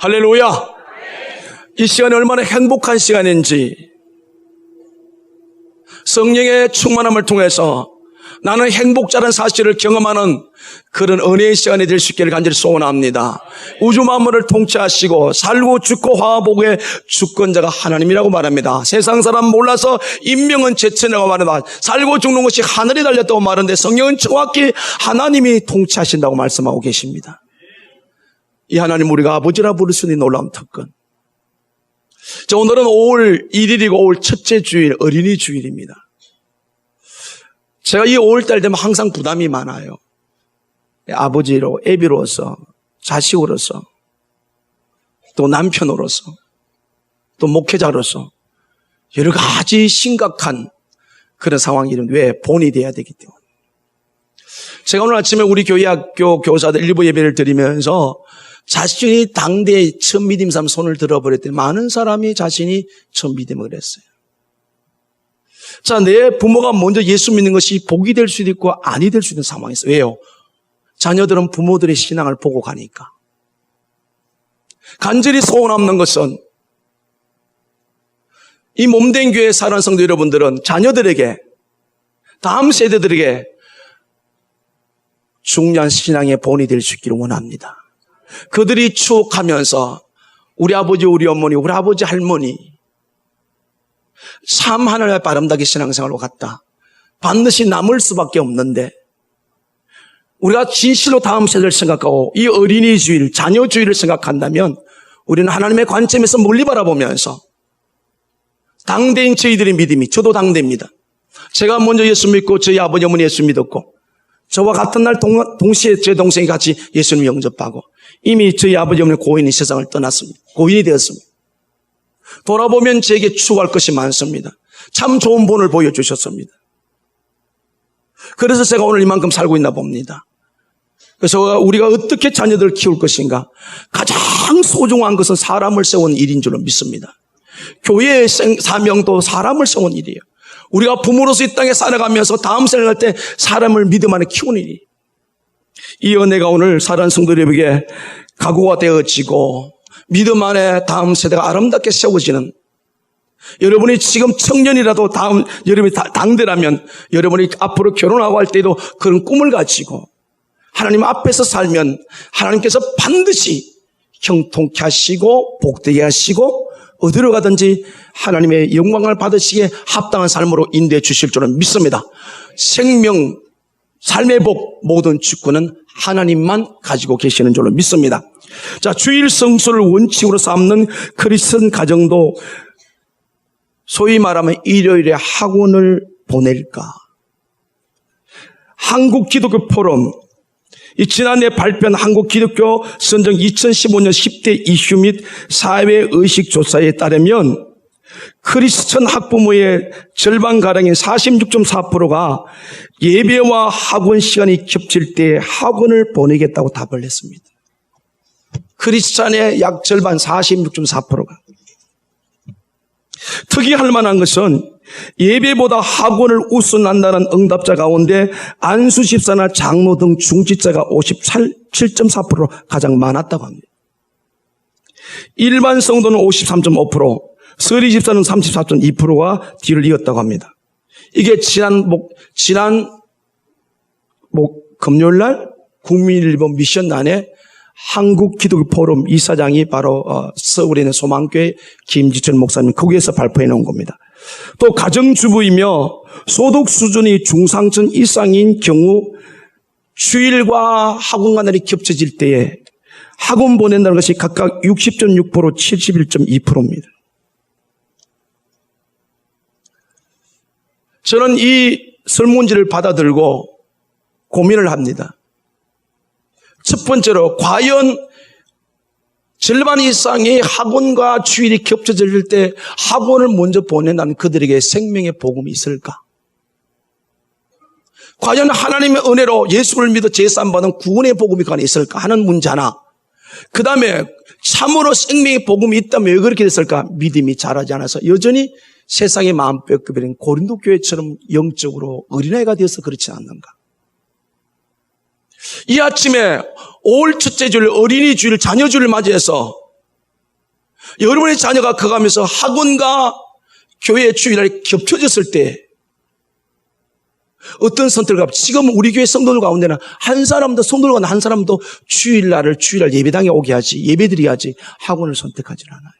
할렐루야. 이 시간이 얼마나 행복한 시간인지, 성령의 충만함을 통해서 나는 행복자라는 사실을 경험하는 그런 은혜의 시간이 될 수 있기를 간절히 소원합니다. 우주 만물을 통치하시고 살고 죽고 화복의 주권자가 하나님이라고 말합니다. 세상 사람 몰라서 인명은 제천이라고 말한다. 살고 죽는 것이 하늘에 달렸다고 말하는데 성령은 정확히 하나님이 통치하신다고 말씀하고 계십니다. 이 하나님 우리가 아버지라 부를 수 있는 놀라운 특권. 자, 오늘은 5월 1일이고 5월 첫째 주일, 어린이 주일입니다. 제가 이 5월달 되면 항상 부담이 많아요. 아버지로, 애비로서, 자식으로서, 또 남편으로서, 또 목회자로서 여러 가지 심각한 그런 상황이 왜 본이 돼야 되기 때문에. 제가 오늘 아침에 우리 교회 학교 교사들 일부 예배를 드리면서 자신이 당대에 처음 믿음 삼 손을 들어버렸더니 많은 사람이 자신이 처음 믿음을 했어요. 자, 내 부모가 먼저 예수 믿는 것이 복이 될 수도 있고 아니 될 수도 있는 상황이 있어요. 왜요? 자녀들은 부모들의 신앙을 보고 가니까. 간절히 소원하는 것은 이 몸된 교회 사랑하는 성도 여러분들은 자녀들에게, 다음 세대들에게 중요한 신앙의 본이 될 수 있기를 원합니다. 그들이 추억하면서 우리 아버지, 우리 어머니, 우리 아버지, 할머니 참 하나님의 아름답게 신앙생활로 갔다. 반드시 남을 수밖에 없는데 우리가 진실로 다음 세대를 생각하고 이 어린이 주일, 자녀 주일을 생각한다면 우리는 하나님의 관점에서 멀리 바라보면서 당대인 저희들의 믿음이, 저도 당대입니다. 제가 먼저 예수 믿고 저희 아버지, 어머니 예수 믿었고 저와 같은 날 동시에 제 동생이 같이 예수님 영접하고 이미 저희 아버지 어머니 고인이 세상을 떠났습니다. 고인이 되었습니다. 돌아보면 제게 추구할 것이 많습니다. 참 좋은 본을 보여주셨습니다. 그래서 제가 오늘 이만큼 살고 있나 봅니다. 그래서 우리가 어떻게 자녀들을 키울 것인가, 가장 소중한 것은 사람을 세운 일인 줄로 믿습니다. 교회의 사명도 사람을 세운 일이에요. 우리가 부모로서 이 땅에 살아가면서 다음 세대를 할 때 사람을 믿음 안에 키우는 일이, 이 은혜가 오늘 사랑하는 성도들에게 각오가 되어지고 믿음 안에 다음 세대가 아름답게 세워지는, 여러분이 지금 청년이라도 여러분이 당대라면 여러분이 앞으로 결혼하고 할 때도 그런 꿈을 가지고 하나님 앞에서 살면 하나님께서 반드시 형통케 하시고 복되게 하시고 어디로 가든지 하나님의 영광을 받으시기에 합당한 삶으로 인도해 주실 줄은 믿습니다. 생명, 삶의 복, 모든 주권은 하나님만 가지고 계시는 줄로 믿습니다. 자, 주일 성수를 원칙으로 삼는 크리스천 가정도 소위 말하면 일요일에 학원을 보낼까? 한국기독교 포럼, 이 지난해 발표한 한국기독교 선정 2015년 10대 이슈 및 사회의식 조사에 따르면 크리스천 학부모의 절반가량인 46.4%가 예배와 학원 시간이 겹칠 때 학원을 보내겠다고 답을 했습니다. 크리스찬의 약 절반 46.4%가. 특이할 만한 것은 예배보다 학원을 우선한다는 응답자 가운데 안수 집사나 장로 등 중직자가 57.4%로 가장 많았다고 합니다. 일반 성도는 53.5%, 서리 집사는 34.2%가 뒤를 이었다고 합니다. 이게 지난 금요일날 국민일보 미션단에 한국기독교 포럼 이사장이 바로 서울에 있는 소망교회 김지철 목사님, 거기에서 발표해 놓은 겁니다. 또 가정주부이며 소득 수준이 중상층 이상인 경우 주일과 학원과 날이 겹쳐질 때에 학원 보낸다는 것이 각각 60.6%, 71.2%입니다. 저는 이 설문지를 받아들고 고민을 합니다. 첫 번째로, 과연 절반 이상의 학원과 주일이 겹쳐질 때 학원을 먼저 보낸다는 그들에게 생명의 복음이 있을까? 과연 하나님의 은혜로 예수를 믿어 제사함받은 구원의 복음이 그 안에 있을까 하는 문제 하나. 그 다음에 참으로 생명의 복음이 있다면 왜 그렇게 됐을까? 믿음이 자라지 않아서 여전히 세상의 마음 뺏겨버린 고린도 교회처럼 영적으로 어린아이가 되어서 그렇지 않는가? 이 아침에 5월 첫째 주일, 어린이 주일, 자녀 주일을 맞이해서 여러분의 자녀가 커가면서 학원과 교회 주일날이 겹쳐졌을 때 어떤 선택을 하고, 지금 우리 교회 성도들 가운데는 한 사람도, 성도들 가운데 한 사람도 주일날 예배당에 오게 하지, 예배드려야지 학원을 선택하지 않아요.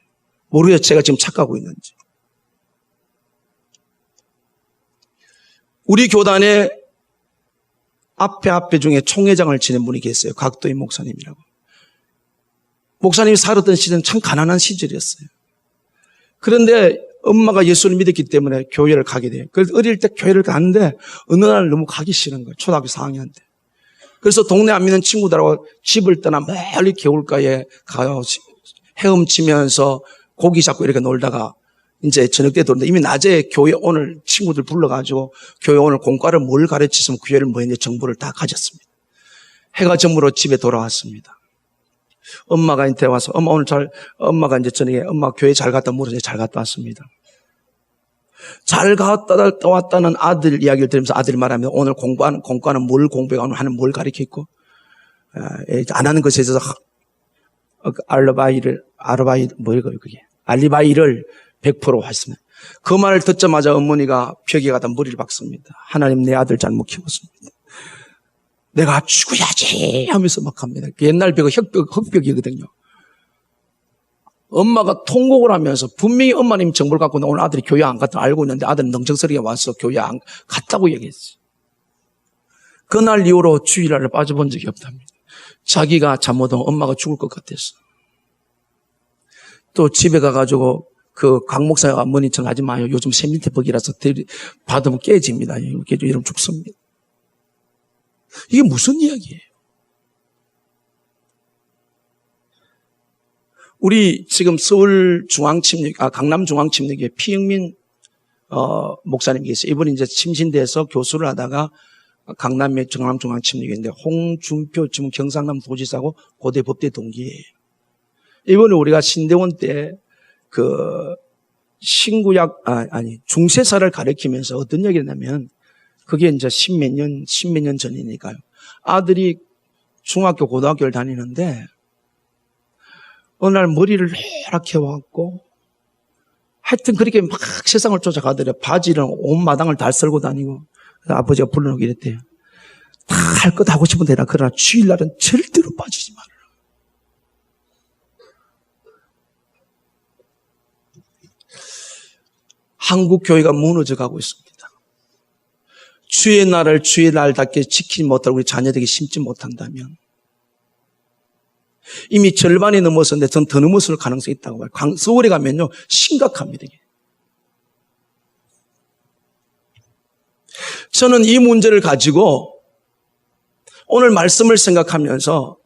모르겠어요. 제가 지금 착각하고 있는지. 우리 교단에 앞에 중에 총회장을 지낸 분이 계세요. 각도인 목사님이라고. 목사님이 살았던 시절은 참 가난한 시절이었어요. 그런데 엄마가 예수를 믿었기 때문에 교회를 가게 돼요. 그래서 어릴 때 교회를 가는데 어느 날 너무 가기 싫은 거예요. 초등학교 4학년 때. 그래서 동네 안 믿는 친구들하고 집을 떠나 멀리 개울가에 가요. 헤엄치면서 고기 잡고 이렇게 놀다가 이제 저녁 때 돌는데 이미 낮에 교회 오늘 친구들 불러가지고 교회 오늘 공과를 뭘 가르치시면 교회를 뭐 했는지 정보를 다 가졌습니다. 해가 저물어 집에 돌아왔습니다. 엄마가 이제 와서 엄마가 이제 저녁에 엄마 교회 잘 갔다 물어서 잘 갔다 왔습니다. 잘 갔다 왔다는 아들 이야기를 들으면서 아들이 말하면 오늘 공과는 뭘 공부하고 하는 뭘 가르쳐 있고 안 하는 것에 있어서 알리바이를 100% 했습니다. 그 말을 듣자마자 어머니가 벽에 가다 머리를 박습니다. 하나님 내 아들 잘못 키웠습니다. 내가 죽어야지 하면서 막 합니다. 옛날 벽은 흑벽이거든요. 엄마가 통곡을 하면서 분명히 엄마님 정보를 갖고 오늘 아들이 교회 안 갔다 알고 있는데 아들은 넝정스럽게 와서 교회 안 갔다고 얘기했어요. 그날 이후로 주일날을 빠져본 적이 없답니다. 자기가 잘못하면 엄마가 죽을 것 같았어. 또 집에 가가지고 그 강 목사가 어머니처럼 하지 마요. 요즘 세밀태법이라서 받으면 깨집니다. 이러면 죽습니다. 이게 무슨 이야기예요? 우리 지금 강남중앙침례교회 피영민 목사님 계세요. 이분이 이제 침신대에서 교수를 하다가 강남의 강남중앙침례교회인데 홍준표 지금 경상남 도지사고 고대 법대 동기예요. 이번에 우리가 신대원 때 중세사를 가르치면서 어떤 얘기를 했냐면 그게 이제 십몇 년 전이니까요. 아들이 중학교, 고등학교를 다니는데 어느 날 머리를 이렇게 왔고 하여튼 그렇게 막 세상을 쫓아가더래. 바지를 온 마당을 다 썰고 다니고 아버지가 불러놓고 이랬대요. 다 할 것 하고 싶은 데라 그러나 주일날은 절대로 빠지지 마라. 한국 교회가 무너져 가고 있습니다. 주의 날을 주의 날답게 지키지 못하고 우리 자녀들에게 심지 못한다면 이미 절반이 넘었었는데 전 더 넘었을 가능성이 있다고 봐요. 서울에 가면요 심각합니다. 저는 이 문제를 가지고 오늘 말씀을 생각하면서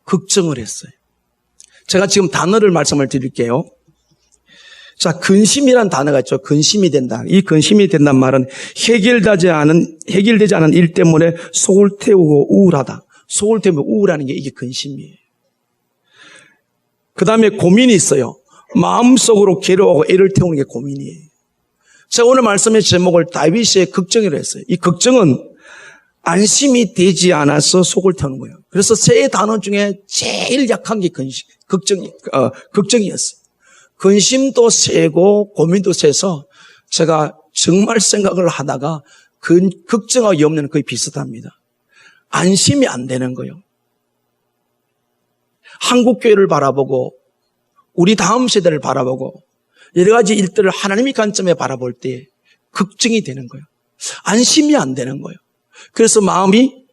걱정을 했어요. 제가 지금 단어를 말씀을 드릴게요. 자, 근심이란 단어가 있죠. 근심이 된다. 이 근심이 된다는 말은 해결되지 않은 일 때문에 속을 태우고 우울하다. 속을 태우고 우울하는 게 이게 근심이에요. 그 다음에 고민이 있어요. 마음속으로 괴로워하고 애를 태우는 게 고민이에요. 제가 오늘 말씀의 제목을 다윗의 걱정이라고 했어요. 이 걱정은 안심이 되지 않아서 속을 태우는 거예요. 그래서 세 단어 중에 제일 약한 게 걱정이었어요. 근심도 세고 고민도 세서 제가 정말 생각을 하다가 걱정하기 없는 거의 비슷합니다. 안심이 안 되는 거예요. 한국교회를 바라보고 우리 다음 세대를 바라보고 여러 가지 일들을 하나님의 관점에 바라볼 때 걱정이 되는 거예요. 안심이 안 되는 거예요. 그래서 마음이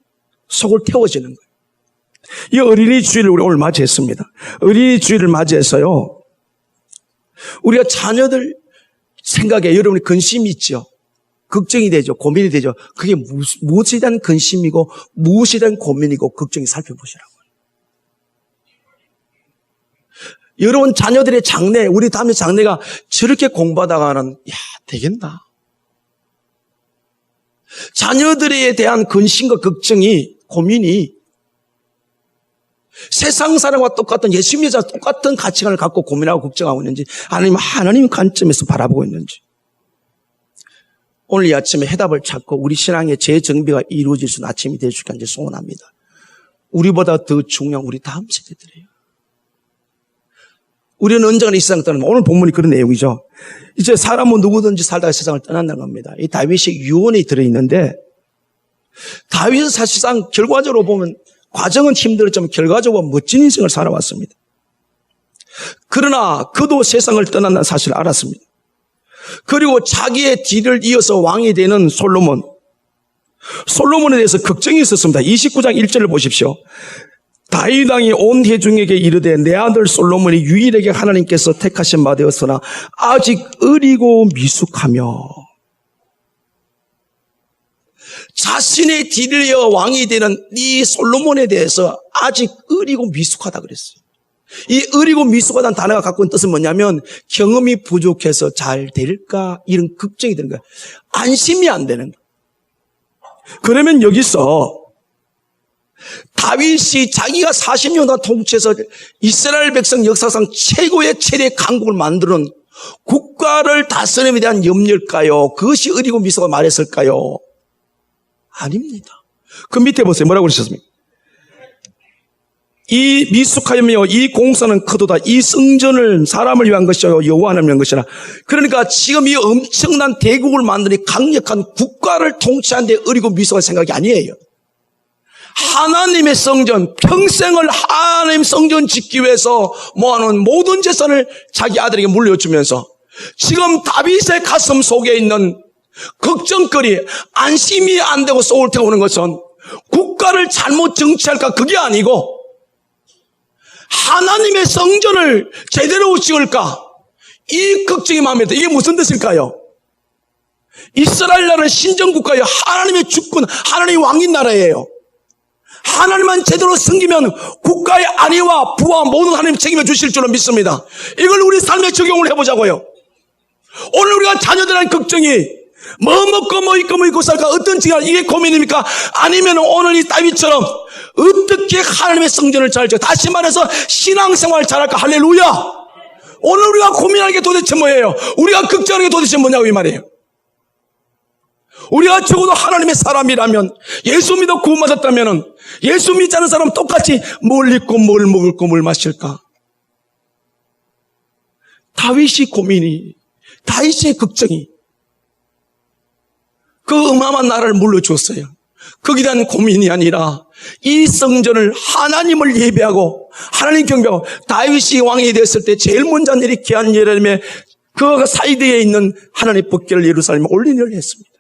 속을 태워지는 거예요. 이 어린이 주일을 우리 오늘 맞이했습니다. 어린이 주일을 맞이해서요. 우리가 자녀들 생각에 여러분이 근심이 있죠. 걱정이 되죠. 고민이 되죠. 그게 무엇에 대한 근심이고 무엇에 대한 고민이고 걱정이 살펴보시라고요. 여러분 자녀들의 장래, 우리 다음에 장래가 저렇게 공부하다가는 되겠나? 자녀들에 대한 근심과 걱정이, 고민이 세상 사람과 똑같은 예수님의 자 똑같은 가치관을 갖고 고민하고 걱정하고 있는지 아니면 하나님 관점에서 바라보고 있는지 오늘 이 아침에 해답을 찾고 우리 신앙의 재정비가 이루어질 수 있는 아침이 될 수 있게 소원합니다. 우리보다 더 중요한 우리 다음 세대들이에요. 우리는 언젠가 이 세상을 떠난다. 오늘 본문이 그런 내용이죠. 이제 사람은 누구든지 살다가 세상을 떠난다는 겁니다. 이 다윗이 유언이 들어있는데, 다윗은 사실상 결과적으로 보면 과정은 힘들었지만 결과적으로 멋진 인생을 살아왔습니다. 그러나 그도 세상을 떠난다는 사실을 알았습니다. 그리고 자기의 뒤를 이어서 왕이 되는 솔로몬에 대해서 걱정이 있었습니다. 29장 1절을 보십시오. 다윗 왕이 온 회중에게 이르되 내 아들 솔로몬이 유일하게 하나님께서 택하신 바 되었으나 아직 어리고 미숙하며, 자신의 뒤를 이어 왕이 되는 이 솔로몬에 대해서 아직 어리고 미숙하다 그랬어요. 이 어리고 미숙하다는 단어가 갖고 있는 뜻은 뭐냐면 경험이 부족해서 잘 될까 이런 걱정이 드는 거예요. 안심이 안 되는 거예요. 그러면 여기서 다윗이 자기가 40년 동안 통치해서 이스라엘 백성 역사상 최고의 체제 강국을 만드는 국가를 다스림에 대한 염려일까요? 그것이 어리고 미숙하다 말했을까요? 아닙니다. 그 밑에 보세요. 뭐라고 그러셨습니까? 이 미숙하며 이 공사는 크도다. 이 성전을 사람을 위한 것이요 여호와 하나님을 위한 것이라. 그러니까 지금 이 엄청난 대국을 만드는 강력한 국가를 통치하는 데 어리고 미숙한 생각이 아니에요. 하나님의 성전, 평생을 하나님 성전 짓기 위해서 모아놓은 모든 재산을 자기 아들에게 물려주면서 지금 다윗의 가슴 속에 있는 걱정거리, 안심이 안 되고 쏘을 태우는 것은 국가를 잘못 정치할까 그게 아니고 하나님의 성전을 제대로 지을까 이 걱정이 마음에 들어요. 이게 무슨 뜻일까요? 이스라엘 나라는 신정국가예요. 하나님의 주권, 하나님의 왕인 나라예요. 하나님만 제대로 섬기면 국가의 안위와 부와 모든 하나님 책임져 주실 줄로 믿습니다. 이걸 우리 삶에 적용을 해보자고요. 오늘 우리가 자녀들한테 걱정이 뭐 먹고 뭐 입고 뭐 입고 살까 어떤 지가 이게 고민입니까? 아니면 오늘 이 다윗처럼 어떻게 하나님의 성전을 잘 지어, 다시 말해서 신앙생활 잘할까? 할렐루야. 오늘 우리가 고민하는 게 도대체 뭐예요? 우리가 걱정하는 게 도대체 뭐냐고 이 말이에요. 우리가 적어도 하나님의 사람이라면, 예수 믿어 구원받았다면 예수 믿지 않은 사람은 똑같이 뭘 입고 뭘 먹을고 뭘 마실까? 다윗의 고민이, 다윗의 걱정이 그 어마어마한 나라를 물려주었어요. 거기에 대한 고민이 아니라 이 성전을 하나님을 예배하고 하나님 경배하고, 다윗이 왕이 되었을 때 제일 먼저 한 일이 귀한 예루살렘에 그 사이드에 있는 하나님의 법궤를 예루살렘에 올리는 일을 했습니다.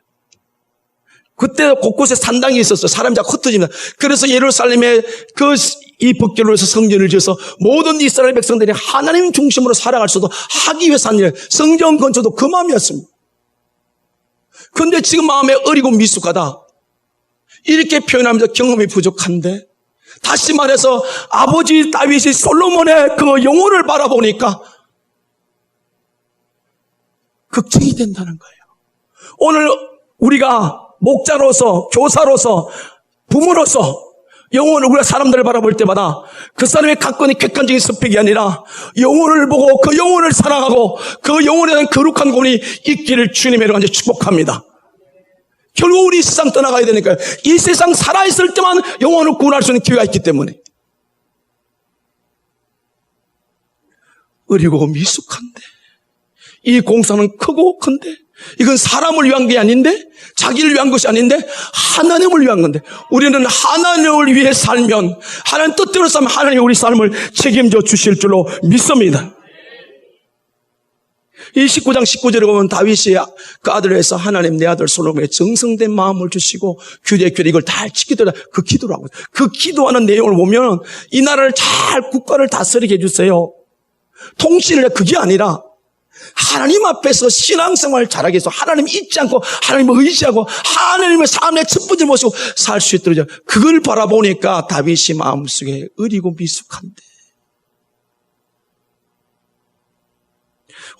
그때 곳곳에 산당이 있었어요. 사람이 다 흩어집니다. 그래서 예루살렘에 이 법궤로 해서 성전을 지어서 모든 이스라엘 백성들이 하나님 중심으로 살아갈 수도 하기 위해서 한 일, 성전 건축도 그 마음이었습니다. 그런데 지금 마음에 어리고 미숙하다 이렇게 표현하면서 경험이 부족한데, 다시 말해서 아버지 다윗이 솔로몬의 그 영혼을 바라보니까 걱정이 된다는 거예요. 오늘 우리가 목자로서, 교사로서, 부모로서 영혼을, 우리가 사람들을 바라볼 때마다 그 사람의 갖고 있는 객관적인 스펙이 아니라 영혼을 보고 그 영혼을 사랑하고 그 영혼에 대한 거룩한 고민이 있기를 주님의 이름으로 축복합니다. 결국 우리 세상 떠나가야 되니까요. 이 세상 살아있을 때만 영혼을 구원할 수 있는 기회가 있기 때문에. 어리고 미숙한데, 이 공사는 크고 큰데, 이건 사람을 위한 게 아닌데, 자기를 위한 것이 아닌데 하나님을 위한 건데, 우리는 하나님을 위해 살면, 하나님 뜻대로 살면 하나님이 우리 삶을 책임져 주실 줄로 믿습니다. 이 19장 19절에 보면 다윗이 그 아들을 해서 하나님 내 아들 솔로몬의 정성된 마음을 주시고 규례 이걸 다 지키더라, 그 기도를 하고, 그 기도하는 내용을 보면 이 나라를 잘 국가를 다스리게 해주세요. 통치를 해. 그게 아니라 하나님 앞에서 신앙생활을 잘하게 해서 하나님 잊지 않고 하나님을 의지하고 하나님의 삶의 첫 번째 모시고 살 수 있도록, 그걸 바라보니까 다윗이 마음속에 어리고 미숙한데,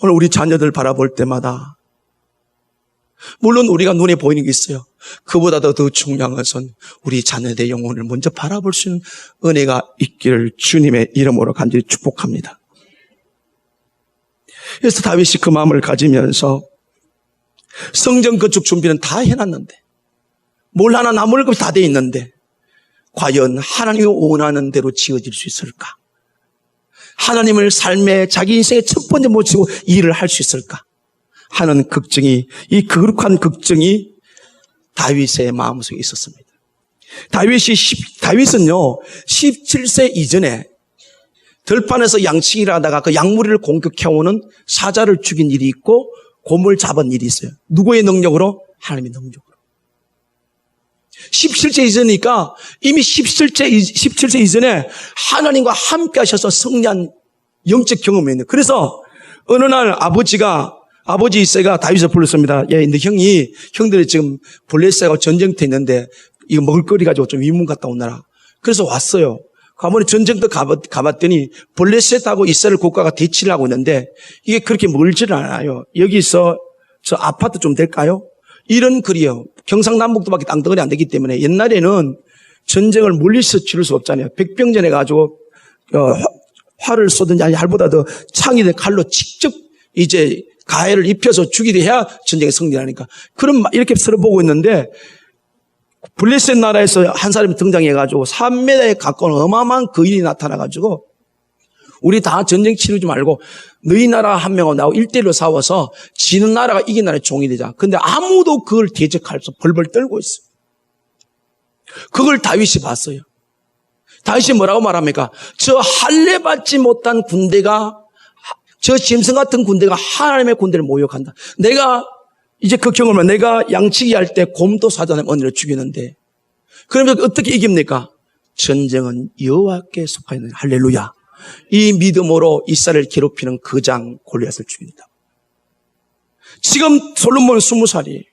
오늘 우리 자녀들 바라볼 때마다 물론 우리가 눈에 보이는 게 있어요. 그보다 더 중요한 것은 우리 자녀들의 영혼을 먼저 바라볼 수 있는 은혜가 있기를 주님의 이름으로 간절히 축복합니다. 그래서 다윗이 그 마음을 가지면서 성전 건축 준비는 다 해놨는데, 뭘 하나 남을 것이 다 돼 있는데 과연 하나님이 원하는 대로 지어질 수 있을까? 하나님을 삶의 자기 인생의 첫 번째 모시고 일을 할 수 있을까 하는 걱정이, 이 거룩한 걱정이 다윗의 마음속에 있었습니다. 다윗은요 17세 이전에 들판에서 양치기를 하다가 그 양무리를 공격해오는 사자를 죽인 일이 있고 곰을 잡은 일이 있어요. 누구의 능력으로? 하나님의 능력으로. 17세 이전이니까 이미 17세 이전에 하나님과 함께 하셔서 승리한 영적 경험이 있는. 그래서 어느 날 아버지 이새가 다윗을 불렀습니다. 야, 너 형들이 지금 블레셋하고 전쟁터 있는데 이거 먹을거리 가지고 좀 위문 갔다 오느라. 그래서 왔어요. 아무리 전쟁터 가봤더니 블레셋하고 이스라엘 국가가 대치를 하고 있는데 이게 그렇게 멀지는 않아요. 여기서 저 아파트 좀 될까요? 이런 거리요. 경상남북도밖에 땅덩어리 안 되기 때문에 옛날에는 전쟁을 멀리서 치를 수 없잖아요. 백병전에 가지고 활을 쏘든지 아니 활보다 더 창이 된 칼로 직접 이제 가해를 입혀서 죽이게 해야 전쟁에 승리하니까. 그럼 이렇게 서로 보고 있는데 블레셋 나라에서 한 사람이 등장해가지고 3m에 가까운 어마어마한 거인이 나타나가지고 우리 다 전쟁 치르지 말고 너희 나라 한 명하고 나하고 1대1로 싸워서 지는 나라가 이긴 나라의 종이 되자. 근데 아무도 그걸 대적할 수 없어. 벌벌 떨고 있어. 그걸 다윗이 봤어요. 다윗이 뭐라고 말합니까? 저 할례 받지 못한 군대가, 저 짐승 같은 군대가 하나님의 군대를 모욕한다. 내가 이제 그 경험을, 내가 양치기 할 때 곰도 사자의 언니를 죽이는데 그러면 어떻게 이깁니까? 전쟁은 여호와께 속하였느니. 할렐루야. 이 믿음으로 이스라엘을 괴롭히는 거장 골리앗을 죽입니다. 지금 솔로몬은 20살이에요.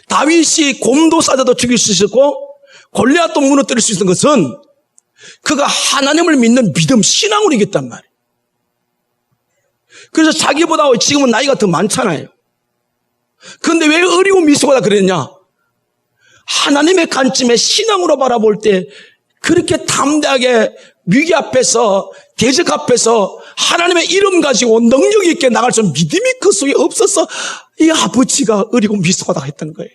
다윗이 곰도 사자도 죽일 수 있었고 골리앗도 무너뜨릴 수 있는 것은 그가 하나님을 믿는 믿음, 신앙으로 이겼단 말이에요. 그래서 자기보다 지금은 나이가 더 많잖아요. 그런데 왜 어리고 미숙하다 그랬냐? 하나님의 관점에 신앙으로 바라볼 때 그렇게 담대하게 위기 앞에서, 대적 앞에서 하나님의 이름 가지고 능력 있게 나갈 수 있는 믿음이 그 속에 없어서 이 아버지가 어리고 미숙하다 했던 거예요.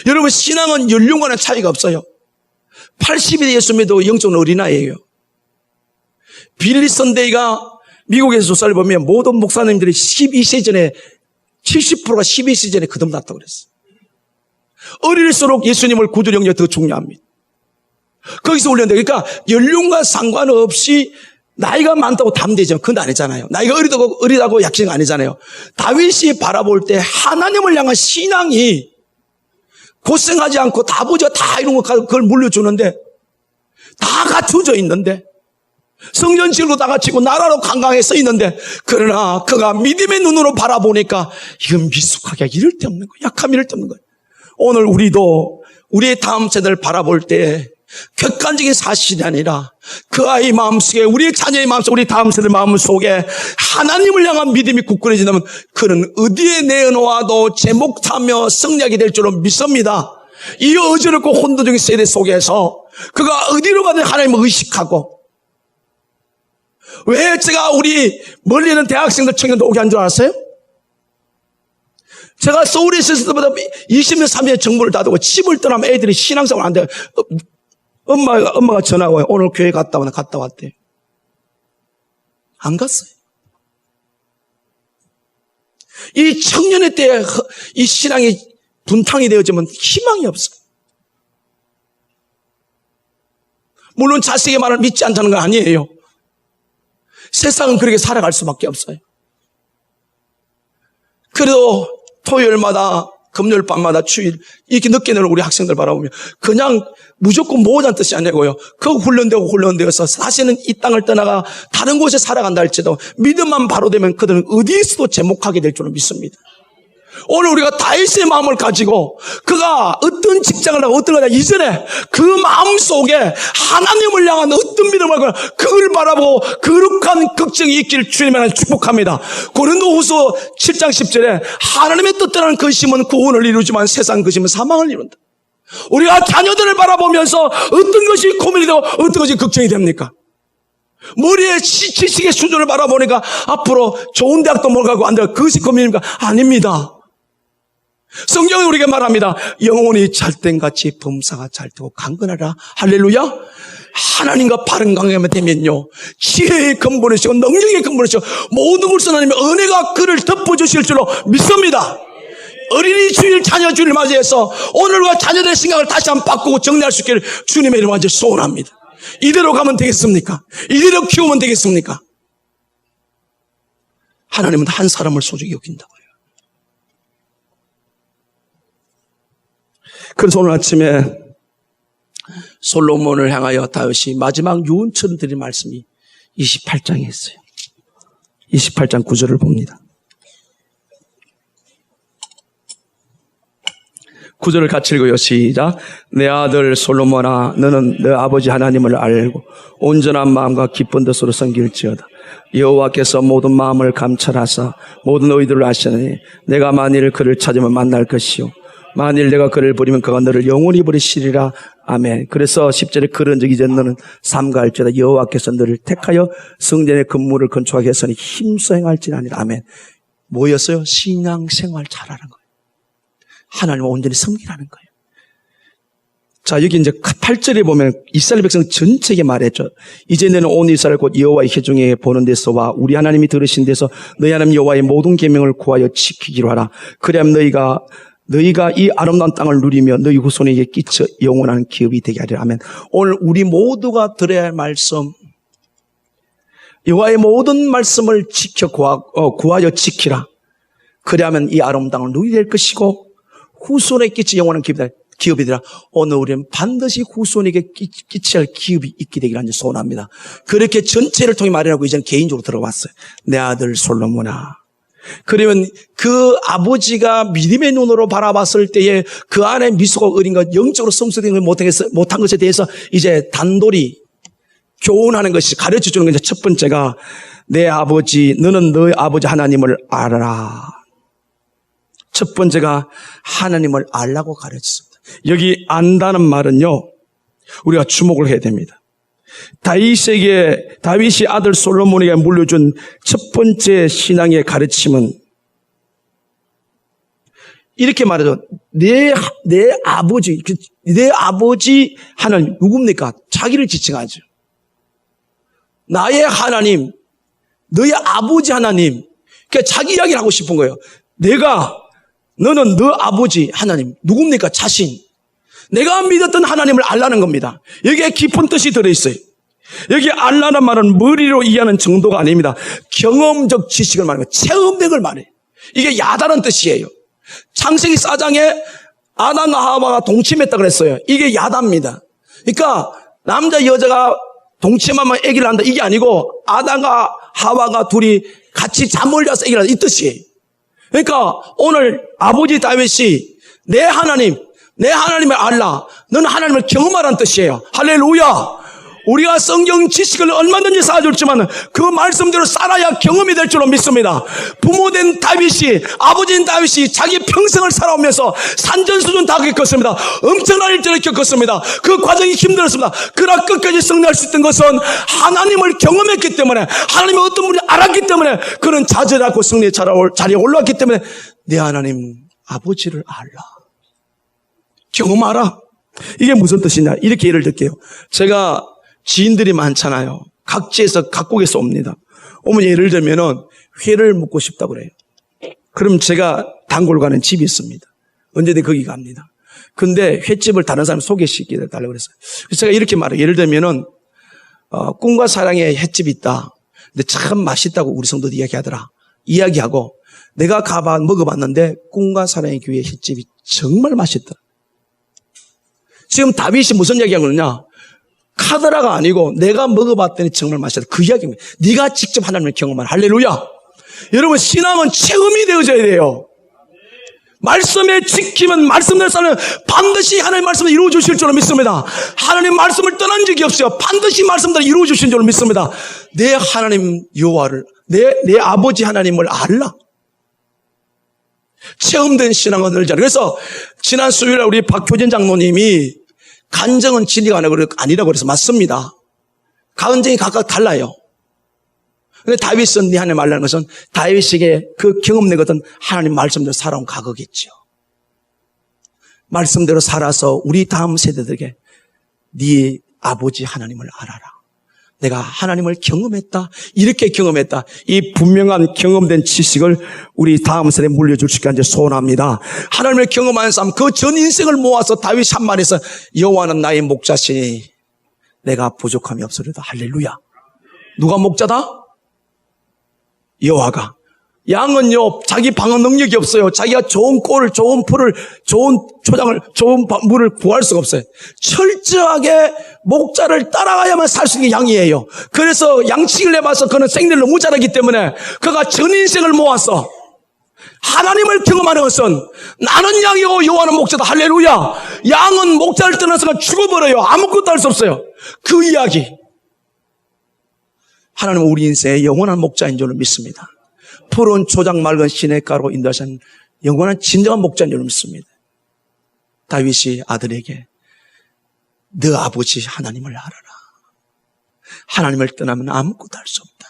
여러분, 신앙은 연령과는 차이가 없어요. 80이 예수 믿고 영적으로 어린아이예요. 빌리 선데이가 미국에서 조사를 보면 모든 목사님들이 12세 전에 70%가 12세 전에 거듭났다고 그랬어요. 어릴수록 예수님을 구주 영역이 더 중요합니다. 거기서 올렸는데, 그러니까 연령과 상관없이 나이가 많다고 담대죠. 그건 아니잖아요. 나이가 어리다고 약식 아니잖아요. 다윗이 바라볼 때 하나님을 향한 신앙이 고생하지 않고 아버지가 다 이런 거 그걸 물려주는데 다 갖춰져 있는데 성전 지으로 다 갖추고 나라로 강강하게 써 있는데 그러나 그가 믿음의 눈으로 바라보니까 이건 미숙하게 이럴 데 없는 거예요. 약함 이럴 데 없는 거예요. 오늘 우리도 우리의 다음 세대를 바라볼 때 객관적인 사실이 아니라 그 아이 마음속에, 우리 자녀의 마음속에, 우리 다음 세대 마음속에 하나님을 향한 믿음이 굳건해진다면 그는 어디에 내어놓아도 제목하며 승리하게 될 줄로 믿습니다. 이 어지럽고 혼돈적인 세대 속에서 그가 어디로 가든 하나님을 의식하고, 왜 제가 우리 멀리 있는 대학생들, 청년들 오게 한 줄 알았어요? 제가 서울에 있을 때보다 20년, 30년 정보를 다 두고 집을 떠나면 애들이 신앙생활 안 돼요. 엄마가 전화가 와요. 오늘 교회 갔다 왔대. 안 갔어요. 이 청년의 때에 이 신앙이 분탕이 되어지면 희망이 없어요. 물론 자식의 말을 믿지 않다는 건 아니에요. 세상은 그렇게 살아갈 수밖에 없어요. 그래도 토요일마다, 금요일 밤마다, 주일 이렇게 늦게 내는 우리 학생들 바라보면 그냥 무조건 모으자는 뜻이 아니고요. 그 훈련되어서 사실은 이 땅을 떠나가 다른 곳에 살아간다 할지도 믿음만 바로 되면 그들은 어디에서도 제목하게 될 줄은 믿습니다. 오늘 우리가 다윗의 마음을 가지고 그가 어떤 직장을 하고 어떤 거냐 이전에 그 마음 속에 하나님을 향한 어떤 믿음을 가지고 그걸 바라보고 거룩한 걱정이 있기를 주님의 하나님 축복합니다. 고린도후서 7장 10절에 하나님의 뜻대로는 근심은 구원을 이루지만 세상 근심은 사망을 이룬다. 우리가 자녀들을 바라보면서 어떤 것이 고민이 되고 어떤 것이 걱정이 됩니까? 머리에 지식의 수준을 바라보니까 앞으로 좋은 대학도 못 가고 안 되고 그것이 고민입니까? 아닙니다. 성경이 우리에게 말합니다. 영혼이 잘된같이 범사가 잘되고 강건하라. 할렐루야. 하나님과 바른 관계가 되면요, 지혜의 근본이시고 능력의 근본이시고 모든 것을 하나님의 은혜가 그를 덮어주실 줄로 믿습니다. 어린이 주일, 자녀 주일 맞이해서 오늘과 자녀들의 생각을 다시 한번 바꾸고 정리할 수 있기를 주님의 이름으로 맞이 소원합니다. 이대로 가면 되겠습니까? 이대로 키우면 되겠습니까? 하나님은 한 사람을 소중히 여긴다고요. 그래서 오늘 아침에 솔로몬을 향하여 다윗이 마지막 유언처럼 드린 말씀이 28장에 있어요. 28장 9절을 봅니다. 9절을 같이 읽어요. 시작. 내 아들 솔로몬아, 너는 내 아버지 하나님을 알고 온전한 마음과 기쁜 뜻으로 섬길지어다. 여호와께서 모든 마음을 감찰하사 모든 의도를 아시나니 내가 만일 그를 찾으면 만날 것이요 만일 내가 그를 버리면 그가 너를 영원히 버리시리라. 아멘. 그래서 10절에 그런 적 이제 너는 삼가할지어다. 여호와께서 너를 택하여 성전의 건물을 건축하게 했으니 힘써 행할지는 아니라. 아멘. 뭐였어요? 신앙생활 잘하는 거예요. 하나님을 온전히 섬기라는 거예요. 자, 여기 이제 8절에 보면 이스라엘 백성 전체에게 말했죠. 이제 너는 온 이스라엘 곧 여호와의 회중에 보는 데서와 우리 하나님이 들으신 데서 너희 하나님 여호와의 모든 계명을 구하여 지키기로 하라. 그래야면 너희가 이 아름다운 땅을 누리며 너희 후손에게 끼쳐 영원한 기업이 되게 하리라. 아멘. 오늘 우리 모두가 들어야 할 말씀, 여호와의 모든 말씀을 구하여 지키라. 그래야면 이 아름다운 땅을 누리게 될 것이고 후손에게 끼쳐 영원한 기업이 되라. 오늘 우리는 반드시 후손에게 끼쳐야 할 기업이 있게 되기를 소원합니다. 그렇게 전체를 통해 말하고 이제는 개인적으로 들어왔어요. 내 아들 솔로몬아. 그러면 그 아버지가 믿음의 눈으로 바라봤을 때에 그 안에 미소가 어린 것, 영적으로 성숙된 걸 못한 것에 대해서 이제 단돌이 교훈하는 것이 가르쳐 주는 것이 첫 번째가 내 아버지, 너는 너의 아버지 하나님을 알아라. 첫 번째가 하나님을 알라고 가르쳤습니다. 여기 안다는 말은요, 우리가 주목을 해야 됩니다. 다윗이 아들 솔로몬에게 물려준 첫 번째 신앙의 가르침은 이렇게 말해도 내 아버지 하나님 누굽니까? 자기를 지칭하죠. 나의 하나님, 너의 아버지 하나님. 그러니까 자기 이야기를 하고 싶은 거예요. 너는 너 아버지 하나님 누굽니까? 자신. 내가 믿었던 하나님을 알라는 겁니다. 여기에 깊은 뜻이 들어있어요. 여기 알라는 말은 머리로 이해하는 정도가 아닙니다. 경험적 지식을 말해요. 체험력을 말해요. 이게 야다는 뜻이에요. 창세기 4장에 아담과 하와가 동침했다 그랬어요. 이게 야다입니다. 그러니까 남자 여자가 동침하면 아기를 낳는다 이게 아니고 아담과 하와가 둘이 같이 잠을 자서 아기를 낳는다 이 뜻이에요. 그러니까 오늘 아버지 다윗이 내 하나님을 알라. 너는 하나님을 경험하라는 뜻이에요. 할렐루야. 우리가 성경 지식을 얼마든지 쌓아줬지만 그 말씀대로 살아야 경험이 될 줄로 믿습니다. 부모된 다윗이, 아버지인 다윗이 자기 평생을 살아오면서 산전수전 다 겪었습니다. 엄청난 일들을 겪었습니다. 그 과정이 힘들었습니다. 그러나 끝까지 승리할 수 있던 것은 하나님을 경험했기 때문에, 하나님의 어떤 분이 알았기 때문에 그는 자질하고 승리의 자리에 올라왔기 때문에 내 하나님 아버지를 알라. 경험하라. 이게 무슨 뜻이냐? 이렇게 예를 들게요. 제가 지인들이 많잖아요. 각국에서 옵니다. 오면 예를 들면은 회를 먹고 싶다고 그래요. 그럼 제가 단골 가는 집이 있습니다. 언제든 거기 갑니다. 근데 횟집을 다른 사람 소개시켜 달라고 그랬어요. 그래서 제가 이렇게 말해요. 예를 들면은 꿈과 사랑의 횟집이 있다. 근데 참 맛있다고 우리 성도들 이야기하더라. 이야기하고 내가 먹어봤는데 꿈과 사랑의 교회 횟집이 정말 맛있다. 지금 다윗이 무슨 이야기하고 있느냐? 카드라가 아니고 내가 먹어봤더니 정말 맛있다. 그 이야기입니다. 네가 직접 하나님을 경험한 할렐루야. 여러분 신앙은 체험이 되어져야 돼요. 말씀에 지키면 말씀대로 살면 반드시 하나님의 말씀을 이루어 주실 줄로 믿습니다. 하나님 말씀을 떠난 적이 없어요. 반드시 말씀대로 이루어 주신 줄로 믿습니다. 내 하나님 여호와를 내 아버지 하나님을 알라. 체험된 신앙은 늘자. 그래서 지난 수요일에 우리 박효진 장로님이 간증은 진리가 아니라고 그래서 맞습니다. 간증이 각각 달라요. 근데 다윗은 네 하나님 알라는 것은 다윗에게 그 경험내거든 하나님 말씀대로 살아온 과거겠죠. 말씀대로 살아서 우리 다음 세대들에게 네 아버지 하나님을 알아라. 내가 하나님을 경험했다. 이렇게 경험했다. 이 분명한 경험된 지식을 우리 다음 세대에 물려줄 수 있게 소원합니다. 하나님을 경험한 사람, 그 전 인생을 모아서 다윗이 한 말에서 여호와는 나의 목자시니 내가 부족함이 없으리다. 할렐루야. 누가 목자다? 여호와가. 양은요, 자기 방어 능력이 없어요. 자기가 좋은 꼴을, 좋은 풀을, 좋은 초장을, 좋은 물을 구할 수가 없어요. 철저하게 목자를 따라가야만 살 수 있는 양이에요. 그래서 양치기를 해봐서 그는 생리를 너무 잘하기 때문에 그가 전 인생을 모아서 하나님을 경험하는 것은 나는 양이고 여호와는 목자다. 할렐루야. 양은 목자를 떠나서 죽어버려요. 아무것도 할 수 없어요. 그 이야기. 하나님은 우리 인생의 영원한 목자인 줄을 믿습니다. 푸른 초장 맑은 시냇가로 인도하신 영원한 진정한 목자인 줄 믿습니다. 다윗이 아들에게 너 아버지 하나님을 알아라. 하나님을 떠나면 아무것도 할 수 없다.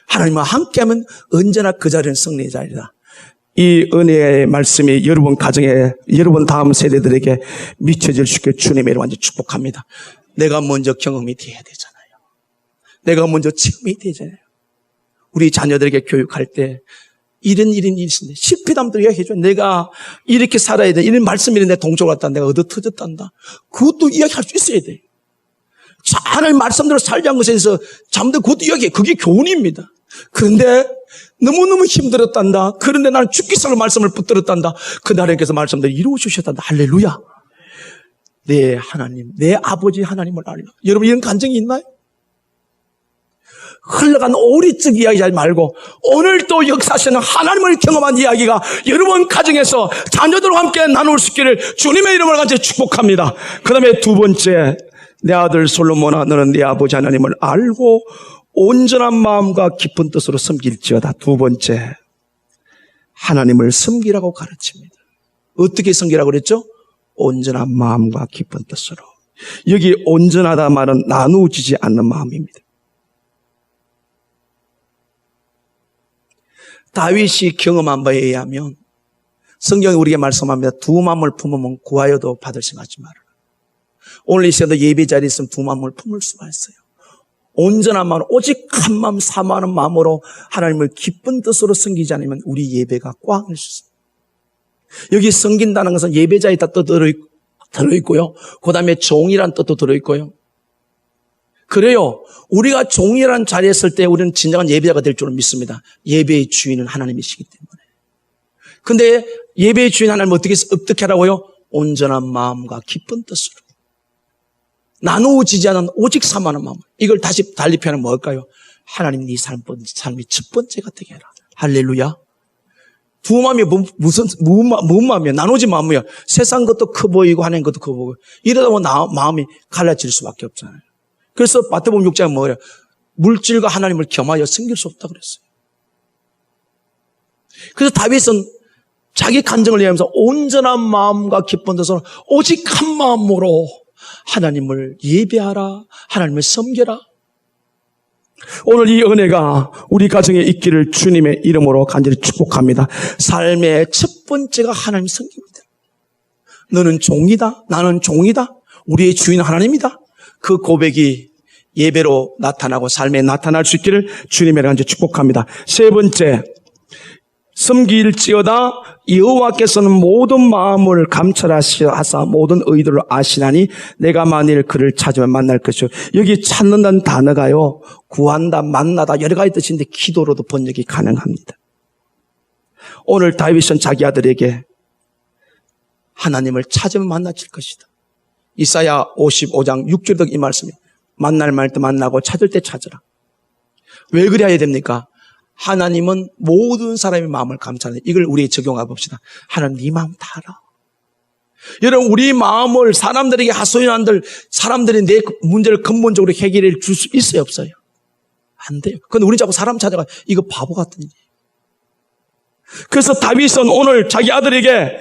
하나님과 함께하면 언제나 그 자리는 승리의 자리다. 이 은혜의 말씀이 여러분 가정에, 여러분 다음 세대들에게 미쳐질 수 있게 주님의 이름으로 완전히 축복합니다. 내가 먼저 경험이 돼야 되잖아요. 내가 먼저 체험이 되잖아요. 우리 자녀들에게 교육할 때 이런 일이 있는데 실패담도 이야기해줘. 내가 이렇게 살아야 돼. 이런 말씀이 있는데 동쪽을 갔다. 내가 얻어 터졌단다. 그것도 이야기할 수 있어야 돼. 하나님 말씀대로 살지 않은 것에 대해서 잠들 그것도 이야기해. 그게 교훈입니다. 그런데 너무너무 힘들었단다. 그런데 나는 죽기 살로 말씀을 붙들었단다. 그 하나님께서 말씀대로 이루어주셨단다. 할렐루야. 내 하나님, 내 아버지 하나님을 알라. 여러분 이런 간증이 있나요? 흘러간 오리적 이야기 하지 말고 오늘 또 역사하시는 하나님을 경험한 이야기가 여러분 가정에서 자녀들과 함께 나눌 수 있기를 주님의 이름으로 같이 축복합니다. 그 다음에 두 번째, 내 아들 솔로몬아 너는 네 아버지 하나님을 알고 온전한 마음과 깊은 뜻으로 섬길지어다. 두 번째, 하나님을 섬기라고 가르칩니다. 어떻게 섬기라고 그랬죠? 온전한 마음과 깊은 뜻으로. 여기 온전하다 말은 나누어지지 않는 마음입니다. 다윗이 경험한 바에 의하면 성경이 우리에게 말씀합니다. 두 마음을 품으면 구하여도 받을 생각하지 말아라. 오늘 이 시간도 예배 자리에 있으면 두 마음을 품을 수가 있어요. 온전한 마음, 오직 한 마음 사모하는 마음으로 하나님을 기쁜 뜻으로 섬기지 않으면 우리 예배가 꽝일 수 있습니다. 여기 섬긴다는 것은 예배자의 뜻도 들어있고요. 그 다음에 종이란 뜻도 들어있고요. 그래요. 우리가 종이라는 자리에 있을 때 우리는 진정한 예배자가 될 줄을 믿습니다. 예배의 주인은 하나님이시기 때문에. 근데 예배의 주인 하나님 어떻게 하라고요? 온전한 마음과 깊은 뜻으로. 나누어지지 않은 오직 사모하는 마음. 이걸 다시 달리 표현하면 뭘까요? 하나님 네 삶이 첫 번째가 되게 해라. 할렐루야. 두 마음이 무슨 마음이야? 나누어진 마음이야. 세상 것도 커 보이고 하나님 것도 커 보이고. 이러다 보면 마음이 갈라질 수밖에 없잖아요. 그래서 마태복음 6장에 뭐래요? 물질과 하나님을 겸하여 섬길 수 없다 그랬어요. 그래서 다윗은 자기 간증을 얘기하면서 온전한 마음과 기쁜 뜻으로 오직 한 마음으로 하나님을 예배하라. 하나님을 섬겨라. 오늘 이 은혜가 우리 가정에 있기를 주님의 이름으로 간절히 축복합니다. 삶의 첫 번째가 하나님 섬깁니다. 너는 종이다. 나는 종이다. 우리의 주인은 하나님이다. 그 고백이 예배로 나타나고 삶에 나타날 수 있기를 주님의 간절히 축복합니다. 세 번째, 섬길지어다 여호와께서는 모든 마음을 감찰하사 모든 의도를 아시나니 내가 만일 그를 찾으면 만날 것이요. 여기 찾는다는 단어가요, 구한다, 만나다 여러 가지 뜻인데 기도로도 번역이 가능합니다. 오늘 다윗은 자기 아들에게 하나님을 찾으면 만나질 것이다. 이사야 55장 6절도 이 말씀이 만날 때 만나고 찾을 때 찾으라. 왜 그래야 됩니까? 하나님은 모든 사람의 마음을 감찰하는, 이걸 우리에 적용해 봅시다. 하나님 네 마음 다 알아. 여러분 우리 마음을 사람들에게 하소연한들 사람들이 내 문제를 근본적으로 해결해 줄 수 있어요 없어요? 안 돼요. 그런데 우리 자꾸 사람 찾아가 이거 바보 같은 일이에요. 그래서 다윗은 오늘 자기 아들에게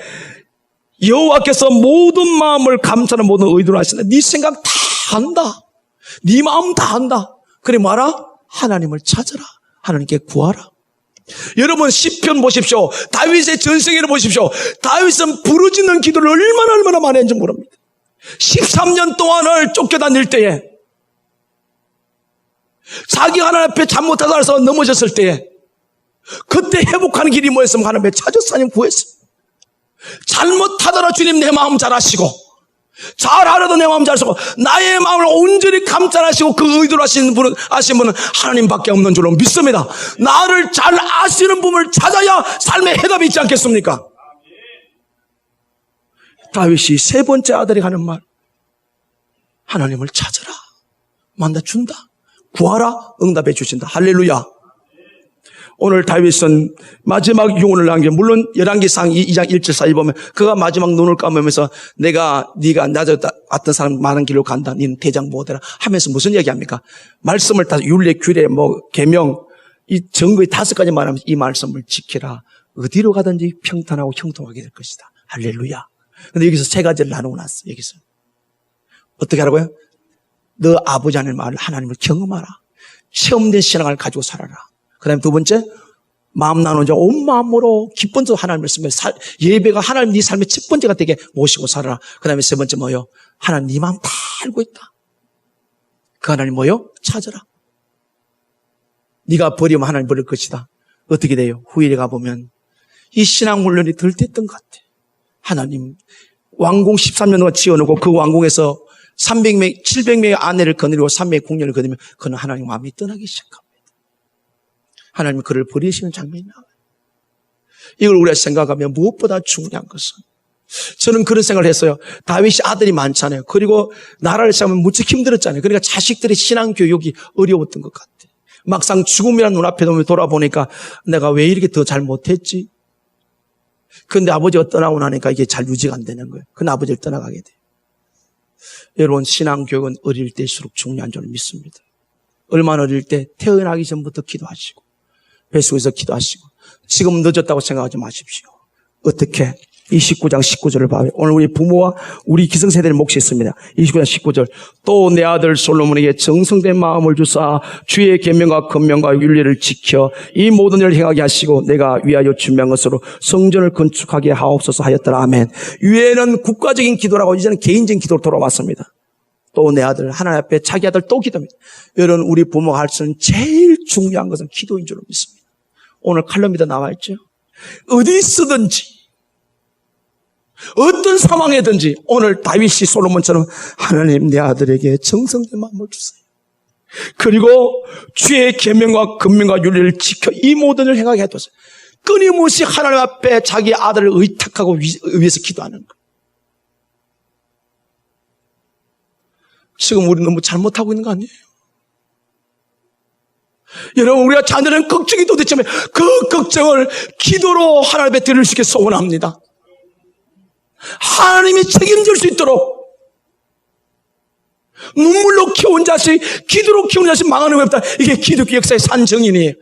여호와께서 모든 마음을 감찰하는 모든 의도를 하시네. 네 생각 다 안다. 네 마음 다 안다. 그래 말아 하나님을 찾아라. 하나님께 구하라. 여러분 시편 보십시오. 다윗의 전생애를 보십시오. 다윗은 부르짖는 기도를 얼마나 많이 했는지 모릅니다. 13년 동안을 쫓겨다닐 때에, 자기가 하나님 앞에 잘못하다서 넘어졌을 때에, 그때 회복하는 길이 뭐였으면 하나님의 찾았어, 하나님 구했어. 잘못하더라 주님 내 마음 잘 아시고, 잘하려도 내 마음 잘 아시고, 나의 마음을 온전히 감찰하시고 그 의도로 아시는 분은 하나님밖에 없는 줄로 믿습니다. 나를 잘 아시는 분을 찾아야 삶의 해답이 있지 않겠습니까? 다윗이 세 번째 아들이 하는 말, 하나님을 찾아라, 만나준다. 구하라, 응답해 주신다. 할렐루야. 오늘 다윗은 마지막 유언을 남겨, 물론 열왕기상 2장 1절4절 보면 그가 마지막 눈을 감으면서 네가 나저 왔던 사람 많은 길로 간다, 니는 대장 보호되라 하면서 무슨 얘기합니까? 말씀을 다 율례, 규례, 계명, 이 증거의 5가지 말하면서 이 말씀을 지키라. 어디로 가든지 평탄하고 형통하게 될 것이다. 할렐루야. 근데 여기서 3가지를 나누고 났어. 여기서 어떻게 하라고요? 너 아버지 하나님 말을, 하나님을 경험하라. 체험된 신앙을 가지고 살아라. 그 다음에 2번째, 마음 나누는 자 온 마음으로 기쁜 자 하나님을 쓰며 예배가 하나님 네 삶의 첫 번째가 되게 모시고 살아라. 그 다음에 3번째 뭐요? 하나님 네 마음 다 알고 있다. 그 하나님 뭐요? 찾아라. 네가 버리면 하나님 버릴 것이다. 어떻게 돼요? 후일에 가보면 이 신앙 훈련이 덜 됐던 것 같아. 하나님 왕궁 13년 동안 지어놓고 그 왕궁에서 300명, 700명의 아내를 거느리고 300명의 궁녀를 거느리면 그는 하나님 마음이 떠나기 시작합니다. 하나님이 그를 버리시는 장면이 나와요. 이걸 우리가 생각하면 무엇보다 중요한 것은, 저는 그런 생각을 했어요. 다윗이 아들이 많잖아요. 그리고 나라를 세우면 무척 힘들었잖아요. 그러니까 자식들의 신앙 교육이 어려웠던 것 같아. 막상 죽음이라는 눈앞에 돌아보니까 내가 왜 이렇게 더 잘못했지? 그런데 아버지가 떠나고 나니까 이게 잘 유지가 안 되는 거예요. 그건 아버지를 떠나가게 돼요. 여러분, 신앙 교육은 어릴 때일수록 중요한 줄 믿습니다. 얼마나 어릴 때? 태어나기 전부터 기도하시고 뱃속에서 기도하시고, 지금 늦었다고 생각하지 마십시오. 어떻게? 29장 19절을 봐요. 오늘 우리 부모와 우리 기성세대를 몫이 있습니다. 29장 19절. 또 내 아들 솔로몬에게 정성된 마음을 주사 주의 계명과 권명과 윤리를 지켜 이 모든 일을 행하게 하시고 내가 위하여 준비한 것으로 성전을 건축하게 하옵소서 하였더라. 아멘. 위에는 국가적인 기도라고, 이제는 개인적인 기도로 돌아왔습니다. 또 내 아들, 하나님 앞에 자기 아들 또 기도합니다. 여러분, 우리 부모가 할 수 있는 제일 중요한 것은 기도인 줄로 믿습니다. 오늘 칼럼에도 나와 있죠. 어디 쓰든지 어떤 상황이든지 오늘 다윗이 솔로몬처럼 하나님 내 아들에게 정성된 마음을 주세요. 그리고 주의 계명과 권명과 윤리를 지켜 이 모든 일을 행하게 해두세요. 끊임없이 하나님 앞에 자기 아들을 의탁하고 위해서 기도하는 것. 지금 우리 너무 잘못하고 있는 거 아니에요? 여러분, 우리가 자녀는 걱정이 도대체 그 걱정을 기도로 하나님 앞에 드릴 수 있게 소원합니다. 하나님이 책임질 수 있도록. 눈물로 키운 자식, 기도로 키운 자식 망하는 거 없다. 이게 기독교 역사의 산증인이에요.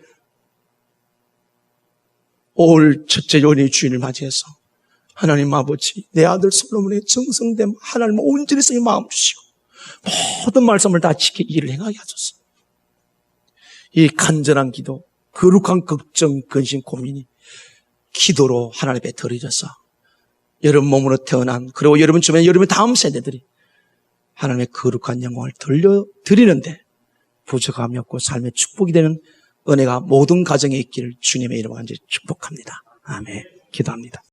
올 첫째 연희 주인을 맞이해서 하나님 아버지, 내 아들 솔로몬의 정성된 하나님 온전히 쓰인 마음 주시고 모든 말씀을 다 지켜 일을 행하게 하소서. 이 간절한 기도, 거룩한 걱정, 근심, 고민이 기도로 하나님 앞에 드려져서 여러분 몸으로 태어난, 그리고 여러분 주변에 여러분 다음 세대들이 하나님의 거룩한 영광을 드리는데 부족함이 없고 삶의 축복이 되는 은혜가 모든 가정에 있기를 주님의 이름으로 간절히 축복합니다. 아멘. 기도합니다.